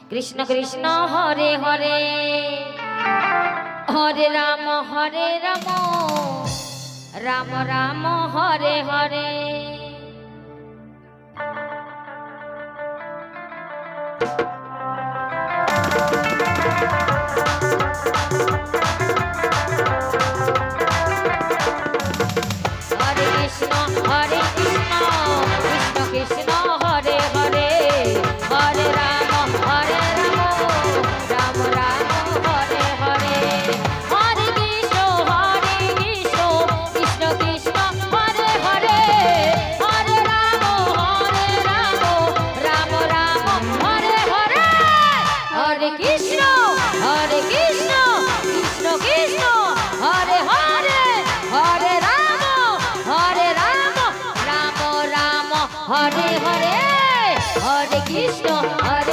Krishna Krishna Hare Hare Hare Ram Ram Ram Hare Hare. Hare Krishna Krishna Krishna Hare Hare Hare Ram Ram Ram Hare Hare. Hare Krishna Krishna Krishna Hare Hare Hare Ram Ram Ram Hare Hare. Hare Krishna Krishna Krishna Hare Hare Hare Ram Ram Ram Hare Hare. Hare Krishna Hare